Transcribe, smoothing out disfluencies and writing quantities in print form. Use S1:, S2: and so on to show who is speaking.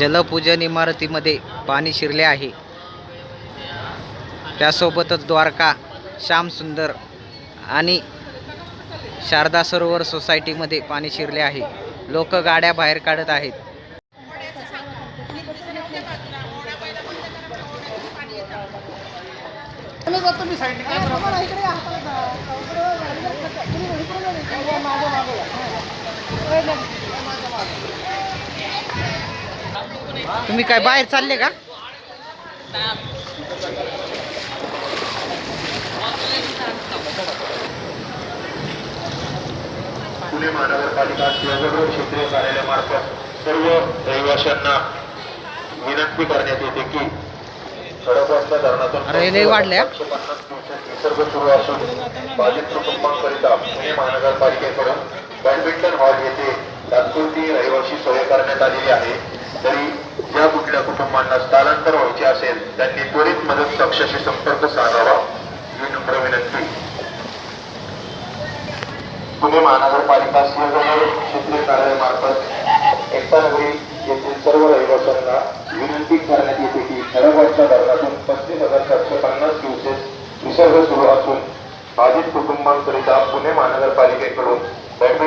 S1: जलपूजन इमारतीमध्ये पाणी शिरले आहे। त्यासोबतच द्वारका, श्यामसुंदर आणि शारदा सरोवर सोसायटीमध्ये पाणी शिरले आहे। लोक गाड्या बाहेर काढत आहेत। तुम्ही काय बाहेर चालले का?
S2: पुणे महानगरपालिका सिंहगड क्षेत्रीय कार्यालयामार्फत सर्व रहिवाशांना विनंती करण्यात येते की खडकवासला धरणातून विसर्ग सुरू असून बाधित कुटुंबांकरिता पुणे महानगरपालिकेकडून बॅडमिंटन हॉल येथे तात्पुरती रहिवाशी सोय करण्यात आलेली आहे। तरी ज्या कुठल्या कुटुंबांना स्थलांतर व्हायचे असेल त्यांनी त्वरित मदत कक्षाशी संपर्क साधावा ही नम्र विनंती। पुणे महानगरपालिका सिंहगड क्षेत्रीय कार्यालयामार्फत एकतानगरी येथील सर्व रहिवाशांना विनंती करण्यात येते की खडकवासला धरणातून 35,750 क्युसेस विसर्ग सुरू असून बाधित कुटुंबांकरिता पुणे महानगरपालिकेकडून